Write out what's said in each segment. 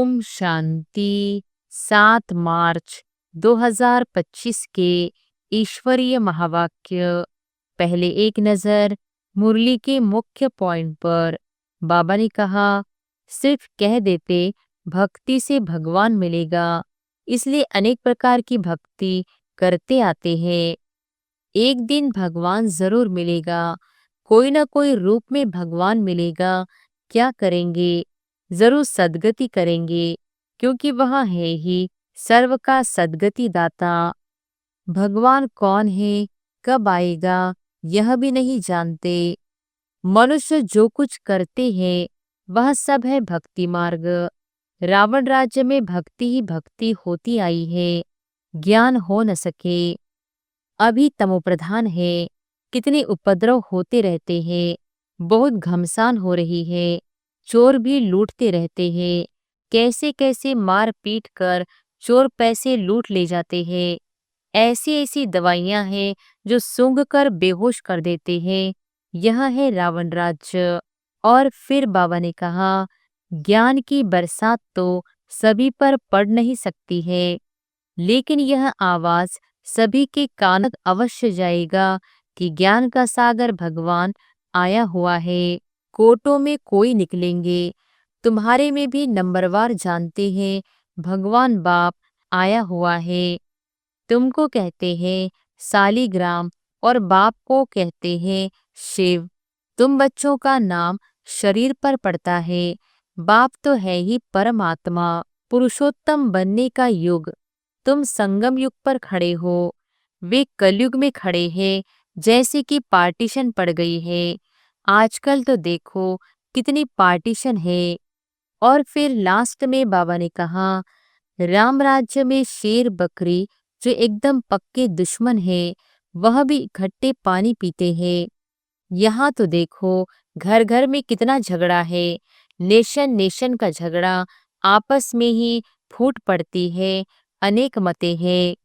ओम शांति। 7 मार्च 2025 के ईश्वरीय महावाक्य। पहले एक नजर मुरली के मुख्य पॉइंट पर। बाबा ने कहा, सिर्फ कह देते भक्ति से भगवान मिलेगा, इसलिए अनेक प्रकार की भक्ति करते आते हैं। एक दिन भगवान जरूर मिलेगा, कोई ना कोई रूप में भगवान मिलेगा। क्या करेंगे? जरूर सद्गति करेंगे, क्योंकि वह है ही सर्व का सद्गति दाता। भगवान कौन है, कब आएगा, यह भी नहीं जानते। मनुष्य जो कुछ करते हैं वह सब है भक्ति मार्ग। रावण राज्य में भक्ति ही भक्ति होती आई है, ज्ञान हो न सके। अभी तमोप्रधान है, कितने उपद्रव होते रहते हैं, बहुत घमसान हो रही है, चोर भी लूटते रहते हैं। कैसे कैसे मार पीट कर चोर पैसे लूट ले जाते हैं। ऐसी ऐसी दवाइयां हैं जो सूंघ कर बेहोश कर देते हैं। यह है रावण राज्य। और फिर बाबा ने कहा, ज्ञान की बरसात तो सभी पर पड़ नहीं सकती है, लेकिन यह आवाज सभी के कान तक अवश्य जाएगा कि ज्ञान का सागर भगवान आया हुआ है। कोटों में कोई निकलेंगे, तुम्हारे में भी नंबरवार जानते हैं भगवान बाप आया हुआ है। तुमको कहते हैं सालीग्राम और बाप को कहते हैं शिव। तुम बच्चों का नाम शरीर पर पड़ता है, बाप तो है ही परमात्मा। पुरुषोत्तम बनने का युग, तुम संगम युग पर खड़े हो, वे कलयुग में खड़े हैं, जैसे कि पार्टीशन पड़ गई है। आजकल तो देखो कितनी पार्टीशन है। और फिर लास्ट में बाबा ने कहा, राम राज्य में शेर बकरी जो एकदम पक्के दुश्मन है, वह भी इकट्ठे पानी पीते हैं। यहाँ तो देखो घर घर में कितना झगड़ा है, नेशन नेशन का झगड़ा, आपस में ही फूट पड़ती है, अनेक मतें हैं।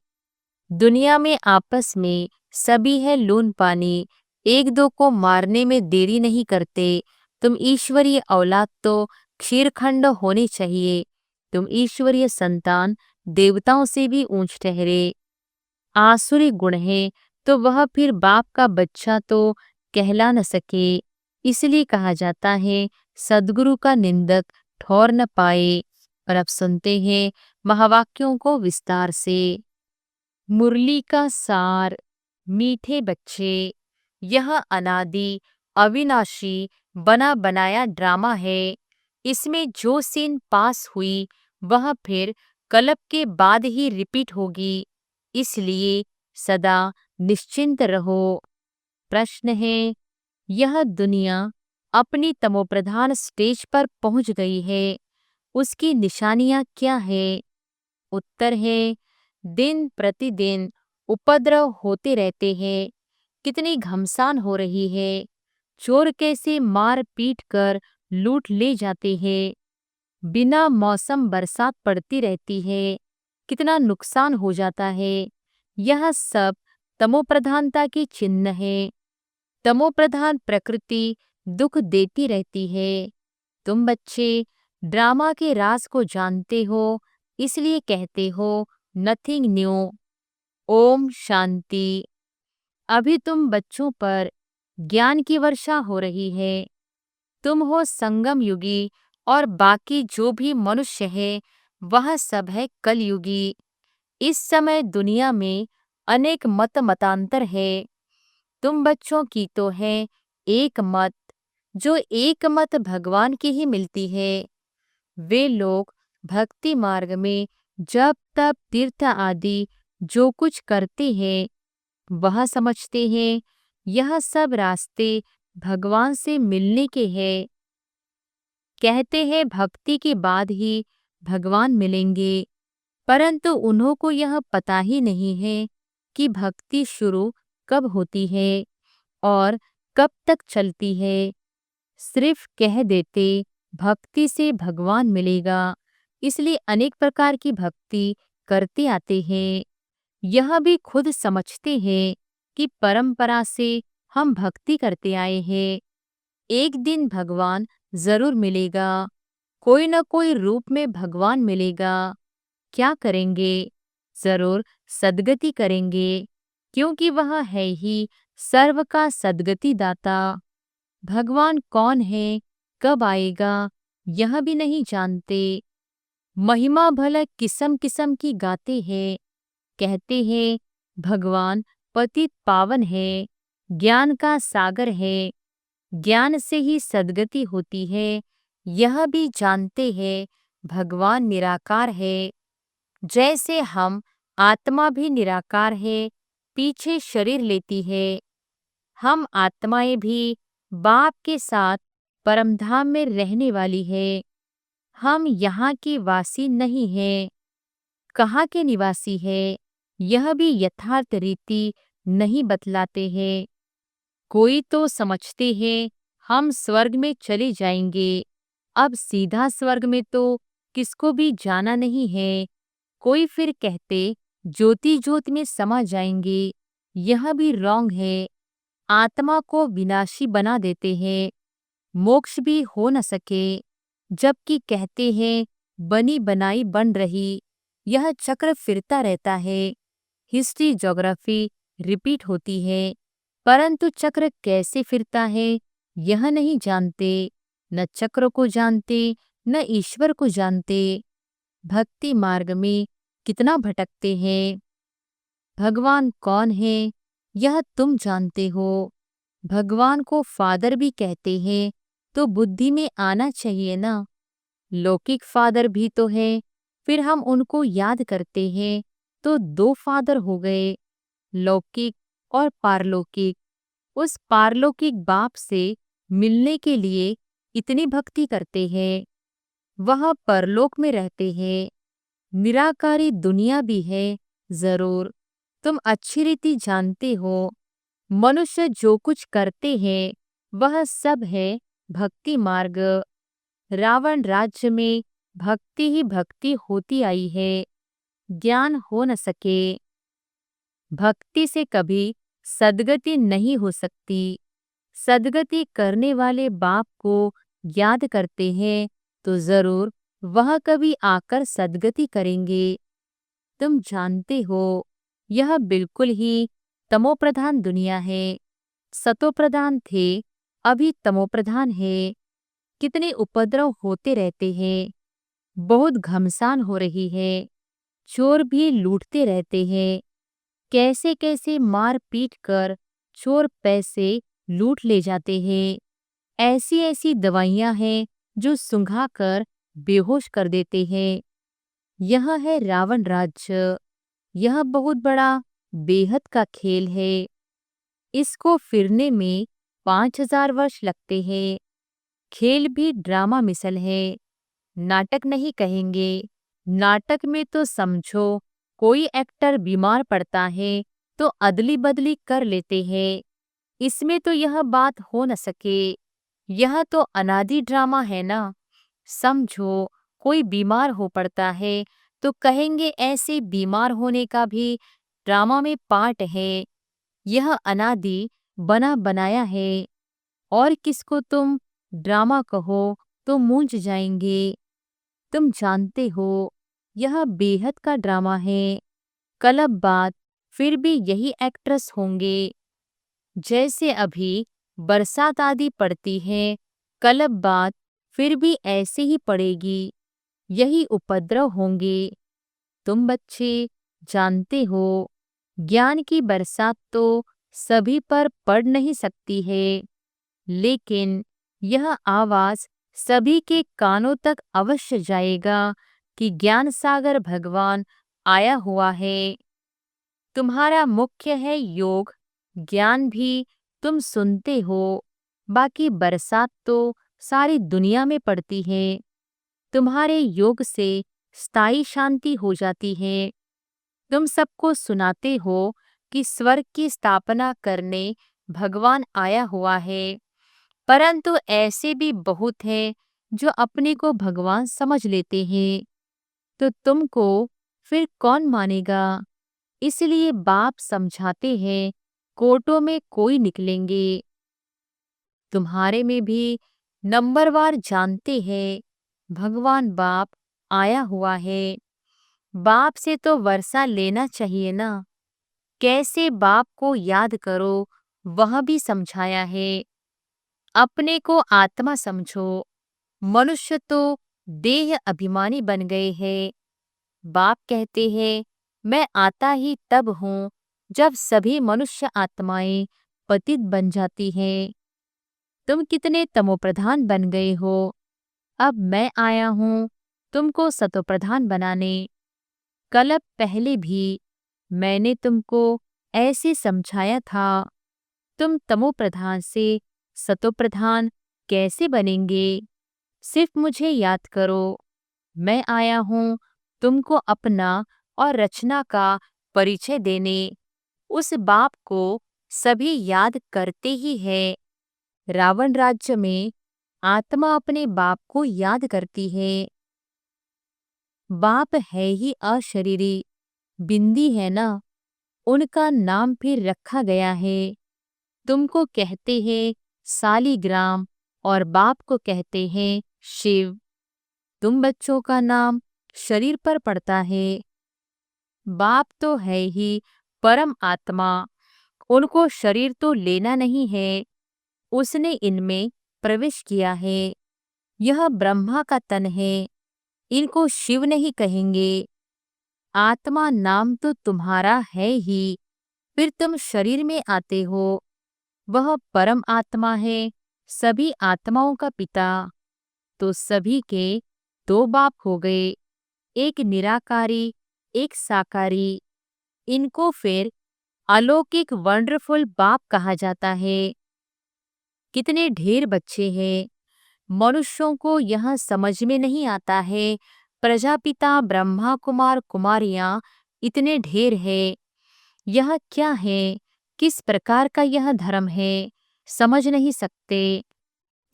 दुनिया में आपस में सभी है लून पानी, एक दो को मारने में देरी नहीं करते। तुम ईश्वरीय औलाद तो क्षीरखंड होने चाहिए। तुम ईश्वरीय संतान देवताओं से भी ऊंच ठहरे। आसुरी गुण है तो वह फिर बाप का बच्चा तो कहला न सके। इसलिए कहा जाता है सद्गुरु का निंदक ठौर न पाए। और अब सुनते हैं महावाक्यों को विस्तार से। मुरली का सार। मीठे बच्चे, यह अनादि अविनाशी बना बनाया ड्रामा है। इसमें जो सीन पास हुई वह फिर कलप के बाद ही रिपीट होगी, इसलिए सदा निश्चिंत रहो। प्रश्न है, यह दुनिया अपनी तमोप्रधान स्टेज पर पहुंच गई है, उसकी निशानियां क्या है? उत्तर है, दिन प्रतिदिन उपद्रव होते रहते हैं, कितनी घमसान हो रही है, चोर कैसे मार पीट कर लूट ले जाते हैं, बिना मौसम बरसात पड़ती रहती है, कितना नुकसान हो जाता है। यह सब तमोप्रधानता की चिन्ह है। तमोप्रधान प्रकृति दुख देती रहती है। तुम बच्चे ड्रामा के राज को जानते हो, इसलिए कहते हो नथिंग न्यू। ओम शांति। अभी तुम बच्चों पर ज्ञान की वर्षा हो रही है। तुम हो संगम युगी और बाकी जो भी मनुष्य है वह सब है कलयुगी। इस समय दुनिया में अनेक मत मतांतर है। तुम बच्चों की तो है एक मत, जो एक मत भगवान की ही मिलती है। वे लोग भक्ति मार्ग में जप तप तीर्थ आदि जो कुछ करते हैं वह समझते हैं यह सब रास्ते भगवान से मिलने के हैं। कहते हैं भक्ति के बाद ही भगवान मिलेंगे, परंतु उन्हों को यह पता ही नहीं है कि भक्ति शुरू कब होती है और कब तक चलती है। सिर्फ कह देते भक्ति से भगवान मिलेगा, इसलिए अनेक प्रकार की भक्ति करते आते हैं। यह भी खुद समझते हैं कि परंपरा से हम भक्ति करते आए हैं। एक दिन भगवान जरूर मिलेगा। कोई न कोई रूप में भगवान मिलेगा। क्या करेंगे? जरूर सद्गति करेंगे, क्योंकि वह है ही सर्व का सद्गति दाता। भगवान कौन है, कब आएगा, यह भी नहीं जानते। महिमा भला किस्म किस्म की गाते हैं। कहते हैं भगवान पतित पावन है, ज्ञान का सागर है, ज्ञान से ही सद्गति होती है। यह भी जानते हैं भगवान निराकार है। जैसे हम आत्मा भी निराकार है, पीछे शरीर लेती है। हम आत्माएं भी बाप के साथ परमधाम में रहने वाली है। हम यहाँ की वासी नहीं है, कहाँ के निवासी है, यह भी यथार्थ रीति नहीं बतलाते हैं। कोई तो समझते हैं हम स्वर्ग में चले जाएंगे। अब सीधा स्वर्ग में तो किसको भी जाना नहीं है। कोई फिर कहते ज्योति ज्योत में समा जाएंगे, यह भी रॉन्ग है। आत्मा को विनाशी बना देते हैं, मोक्ष भी हो न सके। जबकि कहते हैं बनी बनाई बन रही, यह चक्र फिरता रहता है। हिस्ट्री ज्योग्राफी रिपीट होती है, परंतु चक्र कैसे फिरता है यह नहीं जानते। न चक्र को जानते, न ईश्वर को जानते। भक्ति मार्ग में कितना भटकते हैं। भगवान कौन है, यह तुम जानते हो। भगवान को फादर भी कहते हैं, तो बुद्धि में आना चाहिए ना। लौकिक फादर भी तो है, फिर हम उनको याद करते हैं, तो दो फादर हो गए, लौकिक और पारलौकिक। उस पारलौकिक बाप से मिलने के लिए इतनी भक्ति करते हैं। वह परलोक में रहते हैं। निराकारी दुनिया भी है, जरूर तुम अच्छी रीति जानते हो। मनुष्य जो कुछ करते हैं वह सब है भक्ति मार्ग। रावण राज्य में भक्ति ही भक्ति होती आई है, ज्ञान हो न सके। भक्ति से कभी सद्गति नहीं हो सकती। सद्गति करने वाले बाप को याद करते हैं तो जरूर वह कभी आकर सद्गति करेंगे। तुम जानते हो यह बिल्कुल ही तमोप्रधान दुनिया है। सतोप्रधान थे, अभी तमोप्रधान है। कितने उपद्रव होते रहते हैं, बहुत घमसान हो रही है। चोर भी लूटते रहते हैं। कैसे कैसे मार पीट कर चोर पैसे लूट ले जाते हैं। ऐसी ऐसी दवाइयां हैं जो सुंघा कर बेहोश कर देते हैं। यह है रावण राज्य। यह बहुत बड़ा बेहद का खेल है। इसको फिरने में 5000 वर्ष लगते हैं। खेल भी ड्रामा मिसल है, नाटक नहीं कहेंगे। नाटक में तो समझो कोई एक्टर बीमार पड़ता है तो अदली बदली कर लेते हैं। इसमें तो यह बात हो न सके। यह तो अनादि ड्रामा है ना। समझो कोई बीमार हो पड़ता है तो कहेंगे ऐसे बीमार होने का भी ड्रामा में पार्ट है। यह अनादि बना बनाया है। और किसको तुम ड्रामा कहो तो मूंझ जाएंगे। तुम जानते हो यह बेहद का ड्रामा है। कलब बात फिर भी यही एक्ट्रेस होंगे। जैसे अभी बरसात आदि पड़ती है, कलब बात फिर भी ऐसे ही पड़ेगी। यही उपद्रव होंगे। तुम बच्चे जानते हो ज्ञान की बरसात तो सभी पर पड़ नहीं सकती है, लेकिन यह आवाज सभी के कानों तक अवश्य जाएगा कि ज्ञान सागर भगवान आया हुआ है। तुम्हारा मुख्य है योग, ज्ञान भी तुम सुनते हो। बाकी बरसात तो सारी दुनिया में पड़ती है। तुम्हारे योग से स्थायी शांति हो जाती है। तुम सबको सुनाते हो कि स्वर्ग की स्थापना करने भगवान आया हुआ है, परंतु ऐसे भी बहुत हैं जो अपने को भगवान समझ लेते हैं। तो तुमको फिर कौन मानेगा? इसलिए बाप समझाते हैं कोर्टों में कोई निकलेंगे। तुम्हारे में भी नंबरवार जानते हैं, भगवान बाप आया हुआ है। बाप से तो वर्षा लेना चाहिए ना। कैसे बाप को याद करो वह भी समझाया है। अपने को आत्मा समझो। मनुष्य तो देह अभिमानी बन गए हैं। बाप कहते हैं मैं आता ही तब हूँ जब सभी मनुष्य आत्माएं पतित बन जाती हैं। तुम कितने तमोप्रधान बन गए हो। अब मैं आया हूँ तुमको सतोप्रधान बनाने। कल्प पहले भी मैंने तुमको ऐसे समझाया था। तुम तमोप्रधान से सतोप्रधान कैसे बनेंगे। सिर्फ मुझे याद करो। मैं आया हूँ तुमको अपना और रचना का परिचय देने। उस बाप को सभी याद करते ही है। रावण राज्य में आत्मा अपने बाप को याद करती है। बाप है ही अशरीरी, बिंदी है ना, उनका नाम फिर रखा गया है। तुमको कहते हैं सालीग्राम और बाप को कहते हैं शिव। तुम बच्चों का नाम शरीर पर पड़ता है। बाप तो है ही परम आत्मा, उनको शरीर तो लेना नहीं है। उसने इनमें प्रवेश किया है। यह ब्रह्मा का तन है। इनको शिव नहीं कहेंगे। आत्मा नाम तो तुम्हारा है ही, फिर तुम शरीर में आते हो। वह परम आत्मा है, सभी आत्माओं का पिता। तो सभी के दो बाप हो गए, एक निराकारी एक साकारी। इनको फिर अलौकिक वंडरफुल बाप कहा जाता है। कितने ढेर बच्चे हैं। मनुष्यों को यह समझ में नहीं आता है। प्रजापिता ब्रह्मा कुमार कुमारियां इतने ढेर है। यह क्या है, किस प्रकार का यह धर्म है, समझ नहीं सकते।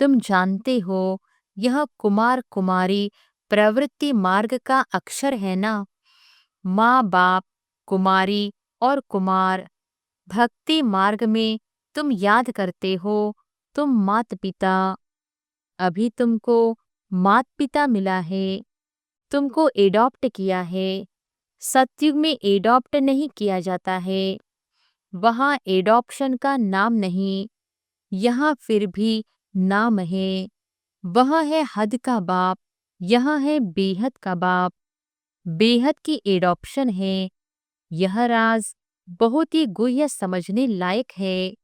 तुम जानते हो यह कुमार कुमारी प्रवृत्ति मार्ग का अक्षर है ना। माँ बाप कुमारी और कुमार भक्ति मार्ग में तुम याद करते हो। तुम मात पिता, अभी तुमको मात पिता मिला है। तुमको एडॉप्ट किया है। सतयुग में एडॉप्ट नहीं किया जाता है। वहाँ एडॉप्शन का नाम नहीं, यहाँ फिर भी नाम है। वह है हद का बाप, यहाँ है बेहद का बाप। बेहद की एडॉप्शन है। यह राज बहुत ही गुह्य समझने लायक है।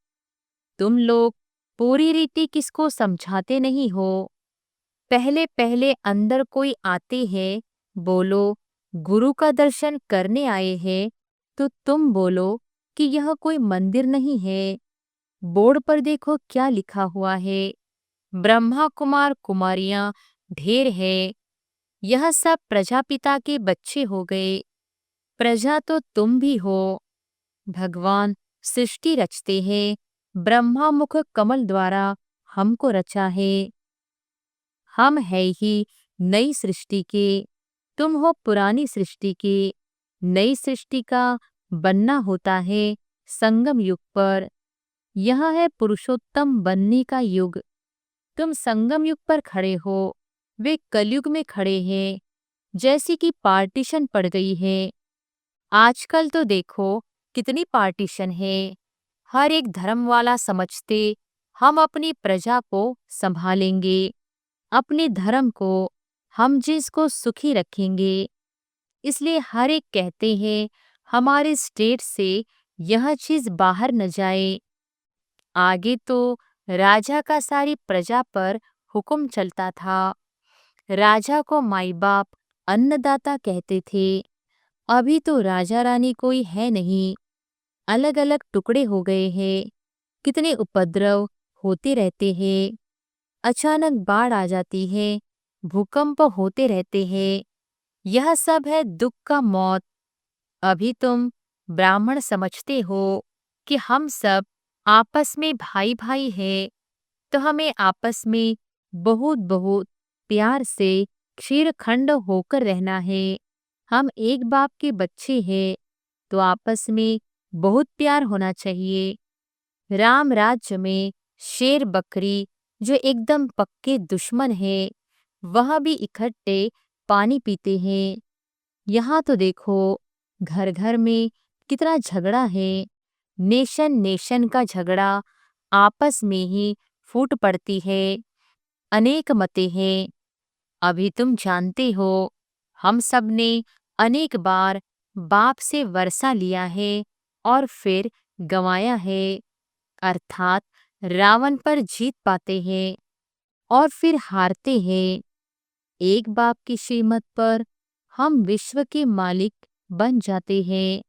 तुम लोग पूरी रीति किसको समझाते नहीं हो। पहले पहले अंदर कोई आते हैं, बोलो गुरु का दर्शन करने आए हैं, तो तुम बोलो कि यह कोई मंदिर नहीं है। बोर्ड पर देखो क्या लिखा हुआ है। ब्रह्मा कुमार कुमारियां ढेर है। यह सब प्रजापिता के बच्चे हो गए। प्रजा तो तुम भी हो। भगवान सृष्टि रचते हैं। ब्रह्मा मुख कमल द्वारा हमको रचा है। हम है ही नई सृष्टि के, तुम हो पुरानी सृष्टि के। नई सृष्टि का बनना होता है संगम युग पर। यह है पुरुषोत्तम बनने का युग। तुम संगम युग पर खड़े हो, वे कलयुग में खड़े हैं। जैसी कि पार्टीशन पड़ गई है। आजकल तो देखो कितनी पार्टीशन है। हर एक धर्म वाला समझते हम अपनी प्रजा को संभालेंगे, अपने धर्म को, हम जिसको सुखी रखेंगे। इसलिए हर एक कहते हैं हमारे स्टेट से यह चीज बाहर न जाए। आगे तो राजा का सारी प्रजा पर हुक्म चलता था। राजा को माई बाप अन्नदाता कहते थे। अभी तो राजा रानी कोई है नहीं, अलग अलग टुकड़े हो गए हैं। कितने उपद्रव होते रहते हैं। अचानक बाढ़ आ जाती है, भूकंप होते रहते हैं। यह सब है दुख का मौत। अभी तुम ब्राह्मण समझते हो कि हम सब आपस में भाई भाई हैं, तो हमें आपस में बहुत बहुत प्यार से क्षीरखंड होकर रहना है। हम एक बाप के बच्चे हैं, तो आपस में बहुत प्यार होना चाहिए। राम राज्य में शेर बकरी जो एकदम पक्के दुश्मन है, वहाँ भी इकट्ठे पानी पीते हैं। यहाँ तो देखो, घर घर में कितना झगड़ा है। नेशन नेशन का झगड़ा आपस में ही फूट पड़ती है। अनेक मतें हैं। अभी तुम जानते हो, हम सब ने अनेक बार बाप से वर्षा लिया है और फिर गंवाया है। अर्थात रावण पर जीत पाते हैं और फिर हारते हैं। एक बाप की श्रीमत पर हम विश्व के मालिक बन जाते हैं।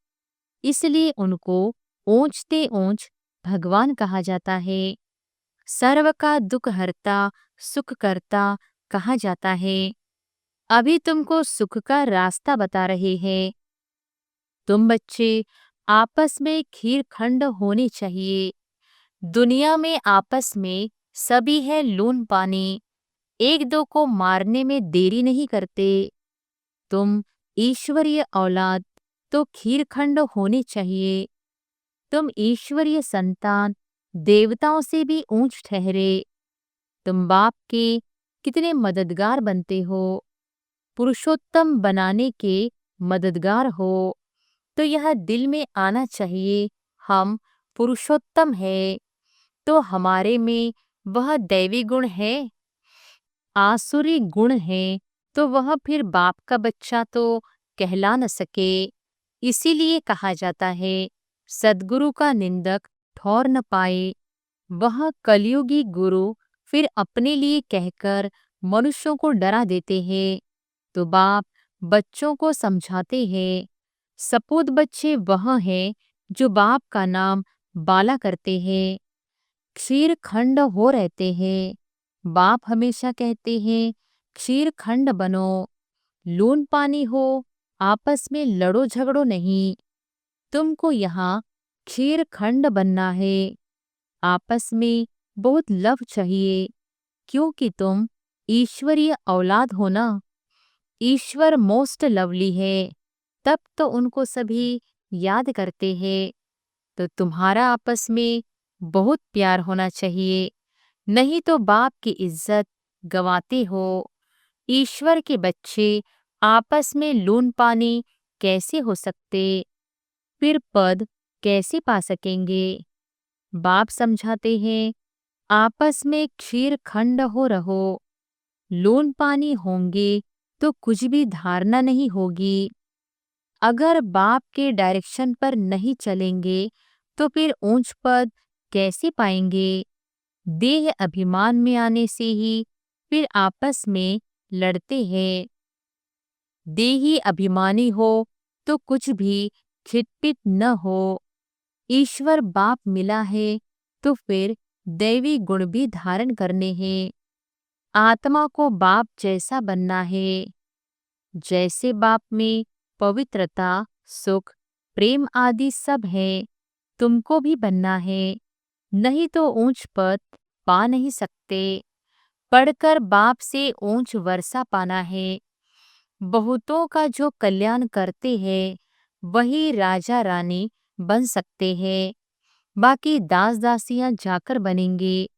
इसलिए उनको ऊंचते ऊंच भगवान कहा जाता है। सर्व का दुख हरता, सुख करता कहा जाता है। अभी तुमको सुख का रास्ता बता रहे हैं। तुम बच्चे आपस में खीर खंड होने चाहिए। दुनिया में आपस में सभी है लून पानी, एक दो को मारने में देरी नहीं करते। तुम ईश्वरीय औलाद तो खीरखंड होने चाहिए। तुम ईश्वरीय संतान, देवताओं से भी ऊंच ठहरे। तुम बाप के कितने मददगार बनते हो, पुरुषोत्तम बनाने के मददगार हो। तो यह दिल में आना चाहिए, हम पुरुषोत्तम है तो हमारे में वह दैवी गुण है। आसुरी गुण है तो वह फिर बाप का बच्चा तो कहला न सके। इसीलिए कहा जाता है, सद्गुरु का निंदक ठौर न पाए। वह कलयुगी गुरु फिर अपने लिए कहकर मनुष्यों को डरा देते हैं। तो बाप बच्चों को समझाते हैं। सपूत बच्चे वह हैं जो बाप का नाम बाला करते हैं, क्षीर खंड हो रहते हैं। बाप हमेशा कहते हैं, क्षीर खंड बनो, लून पानी हो, आपस में लड़ो झगड़ो नहीं। तुमको यहाँ क्षीर खंड बनना है। आपस में बहुत लव चाहिए, क्योंकि तुम ईश्वरीय औलाद हो ना। ईश्वर मोस्ट लवली है, तब तो उनको सभी याद करते हैं। तो तुम्हारा आपस में बहुत प्यार होना चाहिए, नहीं तो बाप की इज्जत गंवाते हो। ईश्वर के बच्चे आपस में लून पानी कैसे हो सकते, फिर पद कैसे पा सकेंगे। बाप समझाते हैं, आपस में क्षीर खंड हो रहो। लून पानी होंगे तो कुछ भी धारणा नहीं होगी। अगर बाप के डायरेक्शन पर नहीं चलेंगे तो फिर ऊंच पद कैसे पाएंगे। देह अभिमान में आने से ही फिर आपस में लड़ते हैं। देही अभिमानी हो तो कुछ भी खिटपिट न हो। ईश्वर बाप मिला है तो फिर दैवी गुण भी धारण करने हैं। आत्मा को बाप जैसा बनना है। जैसे बाप में पवित्रता, सुख, प्रेम आदि सब है, तुमको भी बनना है। नहीं तो ऊंच पद पा नहीं सकते। पढ़कर बाप से ऊंच वर्षा पाना है। बहुतों का जो कल्याण करते हैं वही राजा रानी बन सकते हैं। बाकी दास दासियां जाकर बनेंगे।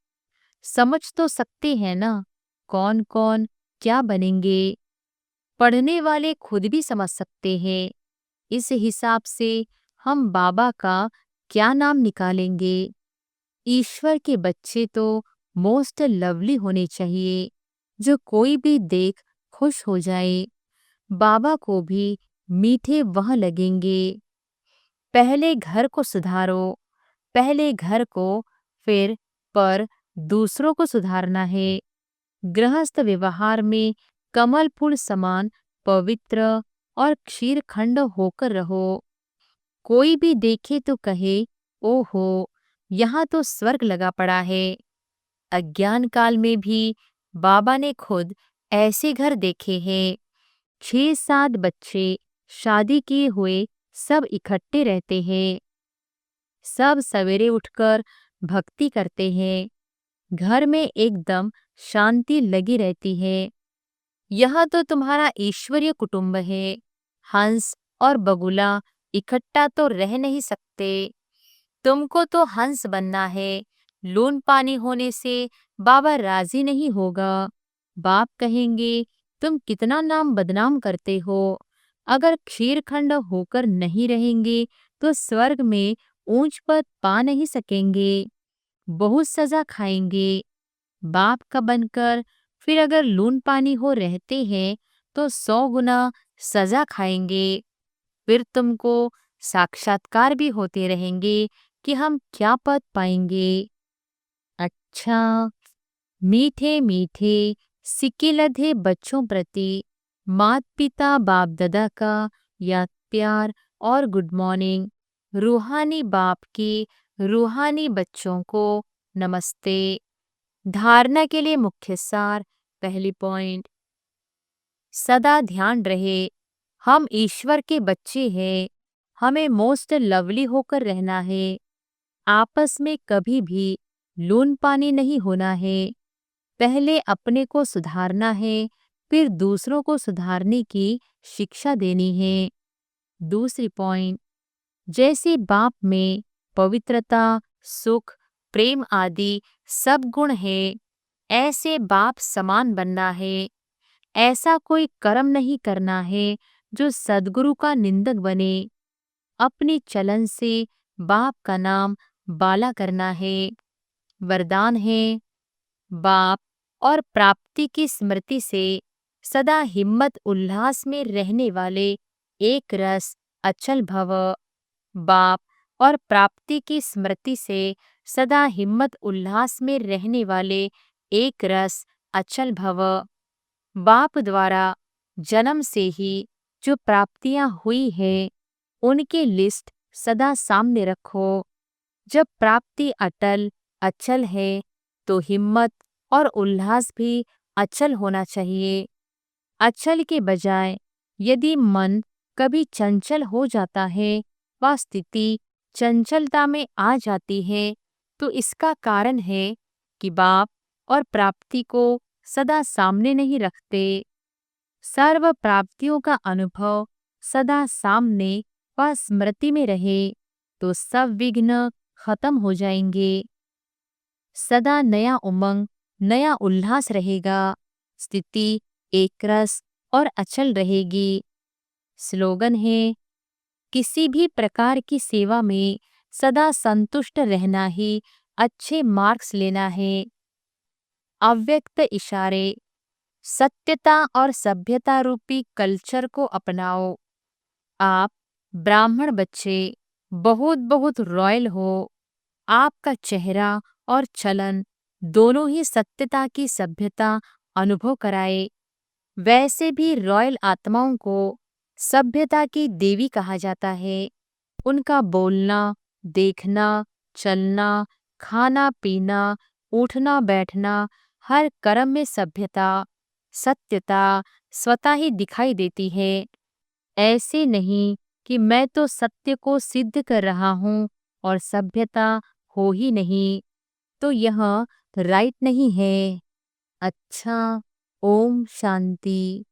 समझ तो सकते हैं ना, कौन कौन क्या बनेंगे। पढ़ने वाले खुद भी समझ सकते हैं। इस हिसाब से हम बाबा का क्या नाम निकालेंगे। ईश्वर के बच्चे तो मोस्ट लवली होने चाहिए, जो कोई भी देख खुश हो जाए। बाबा को भी मीठे वह लगेंगे। पहले घर को सुधारो, पहले घर को, फिर पर दूसरों को सुधारना है। गृहस्थ व्यवहार में कमल फूल समान पवित्र और क्षीरखंड होकर रहो। कोई भी देखे तो कहे, ओहो, यहाँ तो स्वर्ग लगा पड़ा है। अज्ञान काल में भी बाबा ने खुद ऐसे घर देखे हैं। 6-7 बच्चे शादी किए हुए सब इकट्ठे रहते हैं। सब सवेरे उठकर भक्ति करते हैं। घर में एकदम शांति लगी रहती है। यह तो तुम्हारा ईश्वरीय कुटुंब है। हंस और बगुला इकट्ठा तो रह नहीं सकते। तुमको तो हंस बनना है। लून पानी होने से बाबा राजी नहीं होगा। बाप कहेंगे, तुम कितना नाम बदनाम करते हो। अगर क्षीरखंड होकर नहीं रहेंगे तो स्वर्ग में ऊंच पद पा नहीं सकेंगे, बहुत सजा खाएंगे। बाप का बनकर फिर अगर लून पानी हो रहते हैं तो 100 गुना सजा खाएंगे। फिर तुमको साक्षात्कार भी होते रहेंगे कि हम क्या पद पाएंगे। अच्छा, मीठे मीठे सिक्के लधे बच्चों प्रति माता पिता बाप दादा का याद प्यार और गुड मॉर्निंग। रूहानी बाप के रूहानी बच्चों को नमस्ते। धारणा के लिए मुख्य सार। पहली पॉइंट, सदा ध्यान रहे हम ईश्वर के बच्चे हैं, हमें मोस्ट लवली होकर रहना है। आपस में कभी भी लून पानी नहीं होना है। पहले अपने को सुधारना है, फिर दूसरों को सुधारने की शिक्षा देनी है। दूसरी पॉइंट, जैसे बाप में पवित्रता, सुख, प्रेम आदि सब गुण है, ऐसे बाप समान बनना है। ऐसा कोई कर्म नहीं करना है जो सद्गुरु का निंदक बने। अपनी चलन से बाप का नाम बाला करना है। वरदान है, बाप और प्राप्ति की स्मृति से सदा हिम्मत उल्लास में रहने वाले एक रस अचल भव। बाप और प्राप्ति की स्मृति से सदा हिम्मत उल्लास में रहने वाले एक रस अचल भव। बाप द्वारा जन्म से ही जो प्राप्तियां हुई है उनकी लिस्ट सदा सामने रखो। जब प्राप्ति अटल अचल है तो हिम्मत और उल्लास भी अचल होना चाहिए। अचल के बजाय यदि मन कभी चंचल हो जाता है, वह स्थिति चंचलता में आ जाती है, तो इसका कारण है कि बाप और प्राप्ति को सदा सामने नहीं रखते। सर्व प्राप्तियों का अनुभव सदा सामने व स्मृति में रहे तो सब विघ्न खत्म हो जाएंगे। सदा नया उमंग, नया उल्लास रहेगा। स्थिति एकरस और अचल रहेगी। स्लोगन है, किसी भी प्रकार की सेवा में सदा संतुष्ट रहना ही अच्छे मार्क्स लेना है। अव्यक्त इशारे, सत्यता और सभ्यता रूपी कल्चर को अपनाओ। आप ब्राह्मण बच्चे बहुत बहुत रॉयल हो। आपका चेहरा और चलन दोनों ही सत्यता की सभ्यता अनुभव कराए। वैसे भी रॉयल आत्माओं को सभ्यता की देवी कहा जाता है। उनका बोलना, देखना, चलना, खाना पीना, उठना बैठना, हर कर्म में सभ्यता, सत्यता स्वतः ही दिखाई देती है। ऐसे नहीं कि मैं तो सत्य को सिद्ध कर रहा हूँ और सभ्यता हो ही नहीं, तो यह राइट नहीं है। अच्छा, ओम शांति।